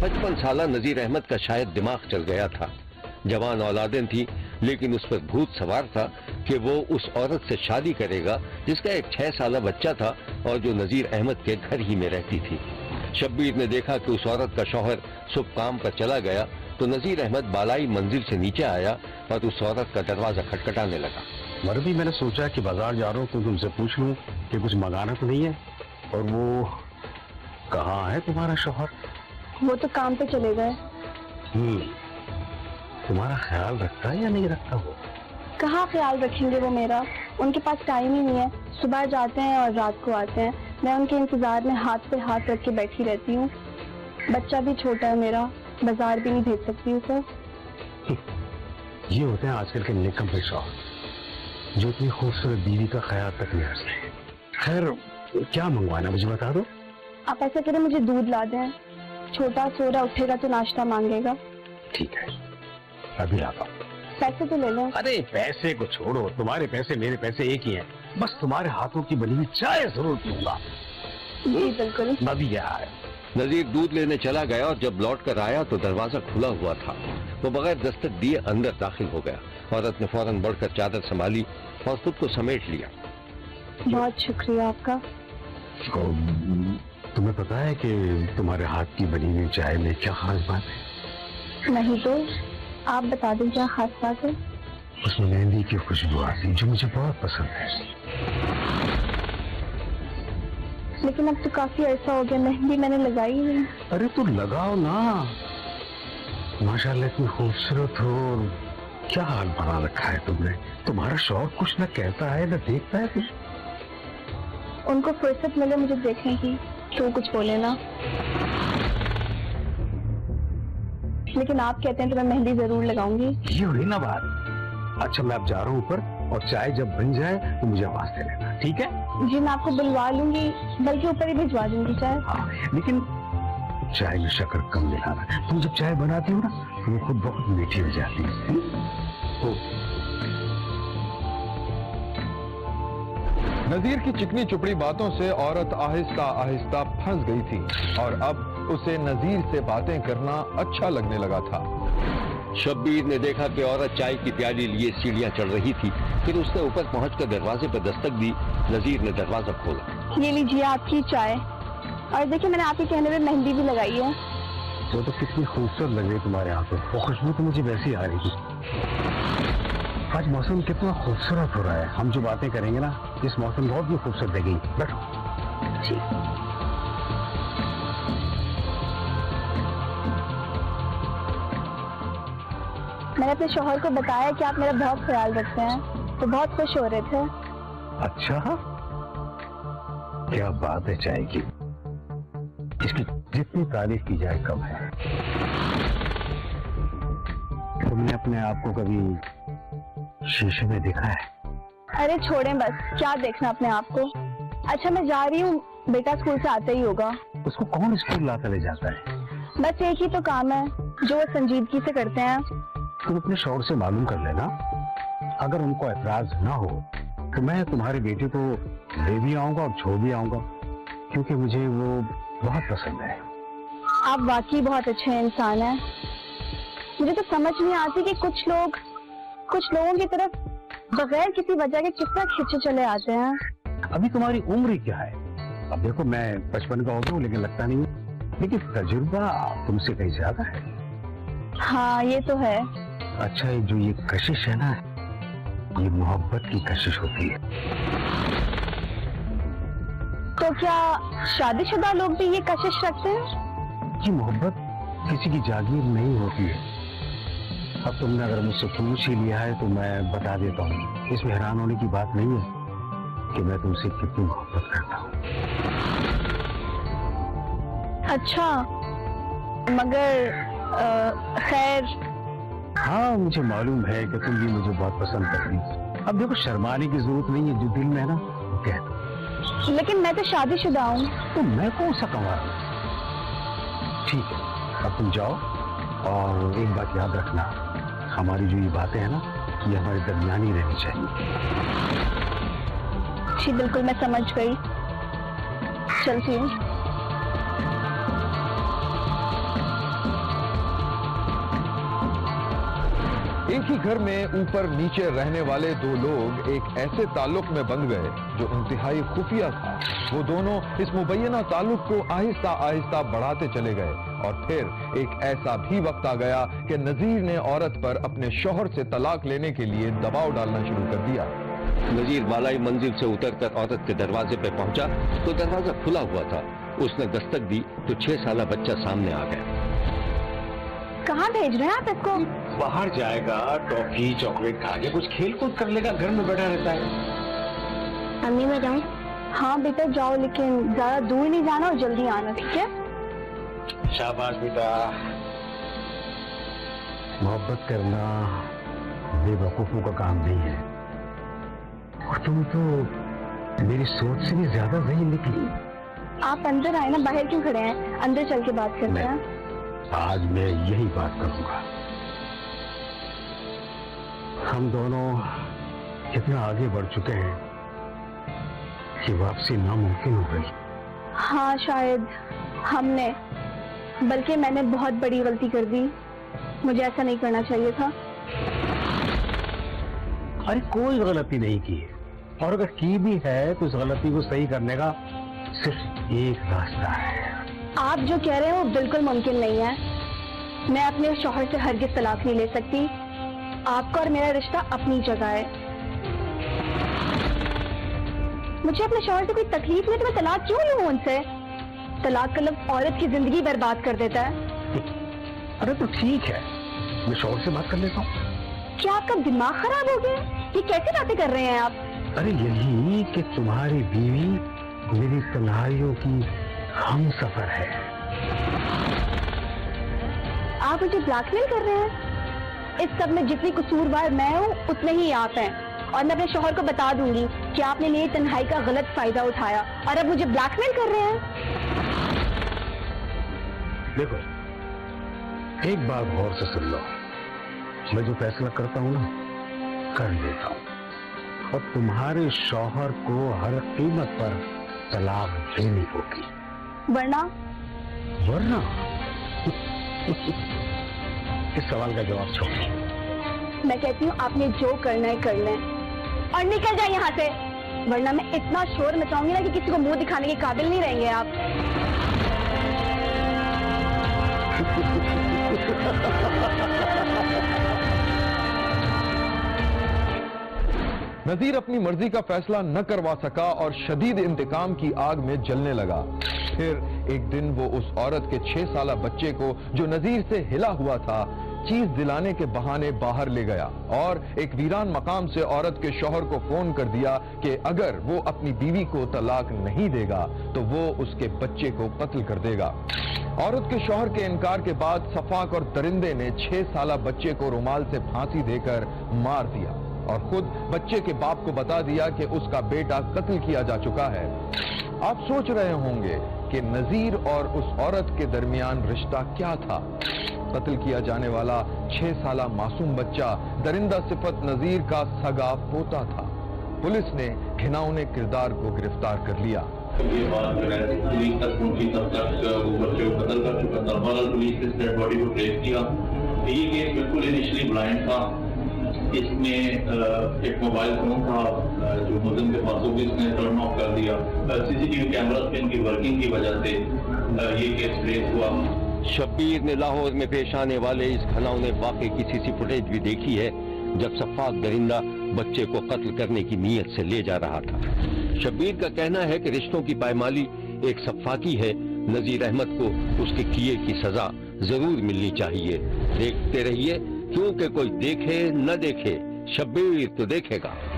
55 साला नजीर अहमद का शायद दिमाग चल गया था। जवान औलादें थी, लेकिन उस पर भूत सवार था कि वो उस औरत से शादी करेगा जिसका एक 6 साला बच्चा था और जो नजीर अहमद के घर ही में रहती थी। शब्बीर ने देखा कि उस औरत का शौहर सुबह काम पर चला गया तो नजीर अहमद बालाई मंजिल से नीचे आया और उस औरत का दरवाजा खटखटाने लगा। मर्दी, मैंने सोचा कि बाजार जा रहा हूँ तो तुमसे पूछ लूँ कि कुछ मंगाना तो नहीं है। और वो कहाँ है तुम्हारा शौहर? वो तो काम पे चले गए। तुम्हारा ख्याल रखता है या नहीं रखता वो? कहाँ ख्याल रखेंगे वो मेरा, उनके पास टाइम ही नहीं है। सुबह जाते हैं और रात को आते हैं। मैं उनके इंतजार में हाथ पे हाथ रख के बैठी रहती हूँ। बच्चा भी छोटा है मेरा, बाजार भी नहीं भेज सकती उसे। ये होते हैं आजकल के निकम्मे शौहर, जो इतनी खूबसूरत बीवी का ख्याल तक नहीं रखते। खैर, क्या मंगवाना मुझे बता दो। आप ऐसा करें, मुझे दूध ला दें। छोटा सो रहा, उठेगा तो नाश्ता मांगेगा। ठीक है, अभी आता हूँ। पैसे तो ले लो। अरे पैसे को छोड़ो, तुम्हारे पैसे मेरे पैसे एक ही हैं। बस तुम्हारे हाथों की बनी हुई चाय जरूर पीऊंगा। जी बिल्कुल। बढ़िया है। नजीर दूध लेने चला गया और जब लौट कर आया तो दरवाजा खुला हुआ था। वो बगैर दस्तक दिए अंदर दाखिल हो गया। औरत ने फौरन बढ़कर चादर संभाली और खुद को समेट लिया। बहुत शुक्रिया आपका। तुम्हें पता है कि तुम्हारे हाथ की बनी हुई चाय में क्या खास बात है? नहीं तो आप बता दें क्या खास बात है? उसमें मेहंदी की खुशबू आती जो मुझे बहुत पसंद है। लेकिन अब तो काफी अरसा हो गया, मेहंदी मैंने लगाई ही नहीं। अरे तो लगाओ ना, माशाल्लाह इतनी खूबसूरत हो। क्या हाल बना रखा है तुमने? तुम्हारा शौक कुछ न कहता है न देखता है कुछ। उनको फुर्सत मिले मुझे देखने की तो कुछ बोले ना। लेकिन आप कहते हैं तो मैं मेहंदी जरूर लगाऊंगी। ये हुई ना बात। अच्छा, मैं अब जा रहा हूँ ऊपर, और चाय जब बन जाए तो मुझे आवाज दे लेना, ठीक है? जी मैं आपको बुलवा लूंगी, बल्कि ऊपर ही भिजवा दूंगी चाय। हाँ, लेकिन चाय में शक्कर कम मिलाना। तुम जब चाय बनाती हो ना तो वो खुद बहुत मीठी हो जाती है। नजीर की चिकनी चुपड़ी बातों से औरत आहिस्ता आहिस्ता फंस गई थी और अब उसे नजीर से बातें करना अच्छा लगने लगा था। शब्बीर ने देखा कि औरत चाय की प्याली लिए सीढ़ियां चढ़ रही थी। फिर उसने ऊपर पहुंचकर दरवाजे पर दस्तक दी। नजीर ने दरवाजा खोला। ये लीजिए आपकी चाय, और देखिए मैंने आपके कहने में मेहंदी भी लगाई है। वो तो कितनी खूबसूरत लग रही तुम्हारे हाथों। वो खुशबू तो मुझे वैसी आ रही थी। आज मौसम कितना खूबसूरत हो रहा है। हम जो बातें करेंगे ना, इस मौसम बहुत ही खूबसूरत लगेगी। बैठो। ठीक। मैंने अपने शौहर को बताया कि आप मेरा बहुत ख्याल रखते हैं, तो बहुत खुश हो रहे थे। अच्छा, क्या बात है चाय की। इसकी जितनी तारीफ की जाए कम है। तुमने अपने आप को कभी शीशे में देखा है? अरे छोड़ें बस, क्या देखना अपने आप को। अच्छा मैं जा रही हूँ, बेटा स्कूल से आते ही होगा। उसको कौन स्कूल लाकर ले जाता है? बस एक ही तो काम है जो वो संजीदगी से करते हैं। तुम अपने शौहर से मालूम कर लेना, अगर उनको एतराज ना हो तो मैं तुम्हारे बेटे को ले भी आऊंगा और छोड़ भी आऊंगा, क्योंकि मुझे वो बहुत पसंद है। आप वाकई बहुत अच्छे इंसान हैं। मुझे तो समझ नहीं आती कि कुछ लोगों की तरफ बगैर किसी वजह के कितना खिंचे चले आते हैं। अभी तुम्हारी उम्र क्या है? अब देखो, मैं 55 का हो गया हूँ, लेकिन लगता नहीं, लेकिन तजुर्बा तुमसे कहीं ज्यादा है। हाँ ये तो है। अच्छा, जो ये कशिश है ना, ये मोहब्बत की कशिश होती है। तो क्या शादीशुदा लोग भी ये कशिश रखते हैं? कि मोहब्बत किसी की जागीर नहीं होती है। अब तुमने अगर मुझसे पूछ ही लिया है तो मैं बता देता हूँ। इसमें हैरान होने की बात नहीं है कि मैं तुमसे कितनी मोहब्बत करता हूँ। अच्छा, मगर खैर। हाँ, मुझे मालूम है कि तुम भी मुझे बहुत पसंद करती हो। अब देखो, शर्माने की जरूरत नहीं है, जो दिल में है ना वो कह दो। लेकिन मैं तो शादीशुदा हूँ। तो मैं कौन सा कंवारा हूँ? ठीक है, अब तुम जाओ, और एक बात याद रखना, हमारी जो ये बातें हैं ना, ये हमारे दरमियान ही रहनी चाहिए। जी बिल्कुल, मैं समझ गई। चलती हूँ। ایک ہی گھر میں اوپر نیچے رہنے والے دو لوگ ایک ایسے تعلق میں بندھ گئے جو انتہائی خفیہ تھا۔ وہ دونوں اس مبینہ تعلق کو آہستہ آہستہ بڑھاتے چلے گئے اور پھر ایک ایسا بھی وقت آ گیا کہ نذیر نے عورت پر اپنے شوہر سے طلاق لینے کے لیے دباؤ ڈالنا شروع کر دیا۔ نذیر بالائی منزل سے اتر کر عورت کے دروازے پہ پہنچا تو دروازہ کھلا ہوا تھا۔ اس نے دستک دی تو 6 سالہ بچہ سامنے آ گیا۔ کہاں بھیج رہے ہیں آپ اس کو؟ باہر جائے گا، ٹافی چاکلیٹ کھا کے کچھ کھیل کود کر لے گا، گھر میں بیٹھا رہتا ہے۔ امی میں جاؤں؟ ہاں بیٹا جاؤ، لیکن زیادہ دور نہیں جانا اور جلدی آنا، ٹھیک ہے؟ شاباش بیٹا۔ محبت کرنا بے وقوفوں کا کام نہیں ہے، اور تم تو میری سوچ سے بھی زیادہ ذہین نکلی۔ آپ اندر آئے نا، باہر کیوں کھڑے ہیں؟ اندر چل کے بات کرتے ہیں۔ آج میں یہی بات کروں گا۔ ہم دونوں کتنا آگے بڑھ چکے ہیں کہ واپسی ناممکن ہو گئی۔ ہاں شاید ہم نے، بلکہ میں نے بہت بڑی غلطی کر دی، مجھے ایسا نہیں کرنا چاہیے تھا۔ ارے کوئی غلطی نہیں کی، اور اگر کی بھی ہے تو اس غلطی کو صحیح کرنے کا صرف ایک راستہ ہے۔ آپ جو کہہ رہے ہیں وہ بالکل ممکن نہیں ہے۔ میں اپنے شوہر سے ہرگز طلاق نہیں لے سکتی۔ آپ کا اور میرا رشتہ اپنی جگہ ہے۔ مجھے اپنے شوہر سے کوئی تکلیف نہیں تو میں طلاق کیوں لوں ان سے؟ طلاق کا لفظ عورت کی زندگی برباد کر دیتا ہے۔ ارے تو ٹھیک ہے، میں شوہر سے بات کر لیتا ہوں۔ کیا آپ کا دماغ خراب ہو گیا؟ یہ کیسی باتیں کر رہے ہیں آپ؟ ارے یہی کہ تمہاری بیوی میری تنہائیوں کی ہم سفر ہے۔ آپ مجھے بلیک میل کر رہے ہیں؟ اس سب میں جتنی قصوروار میں ہوں اتنے ہی آپ ہیں، اور میں اپنے شوہر کو بتا دوں گی کہ آپ نے میری تنہائی کا غلط فائدہ اٹھایا اور اب مجھے بلیک میل کر رہے ہیں۔ دیکھو ایک بات غور سے سن لو، میں جو فیصلہ کرتا ہوں نا کر لیتا ہوں، اور تمہارے شوہر کو ہر قیمت پر طلاق دینی ہوگی، ورنہ اس سوال کا جواب چھوڑ۔ میں کہتی ہوں آپ نے جو کرنا ہے کر لیں اور نکل جائیں یہاں سے، ورنہ میں اتنا شور مچاؤں گی نا کہ کسی کو منہ دکھانے کے قابل نہیں رہیں گے آپ۔ نذیر اپنی مرضی کا فیصلہ نہ کروا سکا اور شدید انتقام کی آگ میں جلنے لگا۔ پھر ایک دن وہ اس عورت کے 6 سالہ بچے کو جو نذیر سے ہلا ہوا تھا چیز دلانے کے بہانے باہر لے گیا اور ایک ویران مقام سے عورت کے شوہر کو فون کر دیا کہ اگر وہ اپنی بیوی کو طلاق نہیں دے گا تو وہ اس کے بچے کو قتل کر دے گا۔ عورت کے شوہر کے انکار کے بعد صفاق اور درندے نے 6 سالہ بچے کو رومال سے پھانسی دے کر مار دیا اور خود بچے کے باپ کو بتا دیا کہ اس کا بیٹا قتل کیا جا چکا ہے۔ آپ سوچ رہے ہوں گے کہ نذیر اور اس عورت کے درمیان رشتہ کیا تھا؟ قتل کیا جانے والا 6 سالہ معصوم بچہ درندہ صفت نذیر کا سگا پوتا تھا۔ پولیس نے گھناؤنے کردار کو گرفتار کر لیا۔ یہ بات پولیس تک پہنچی تب تک وہ بچے کو قتل کر چکا تھا۔ بہرحال پولیس نے اس ڈیڈ باڈی کو ٹریس کیا۔ یہ کیس بالکل انیشلی بلائنڈ تھا۔ اس میں ایک موبائل فون تھا جو ملزم کے پاس، اس نے ٹرن آف کر دیا۔ سی سی ٹی وی کیمراز پہ ان کی ورکنگ کی وجہ سے یہ کیس ٹریس ہوا۔ شبیر نے لاہور میں پیش آنے والے اس گھناؤنے واقعے کی سی سی فوٹیج بھی دیکھی ہے جب صفاق درندہ بچے کو قتل کرنے کی نیت سے لے جا رہا تھا۔ شبیر کا کہنا ہے کہ رشتوں کی پائمالی ایک صفاقی ہے، نذیر احمد کو اس کے کیے کی سزا ضرور ملنی چاہیے۔ دیکھتے رہیے، کیونکہ کوئی دیکھے نہ دیکھے شبیر تو دیکھے گا۔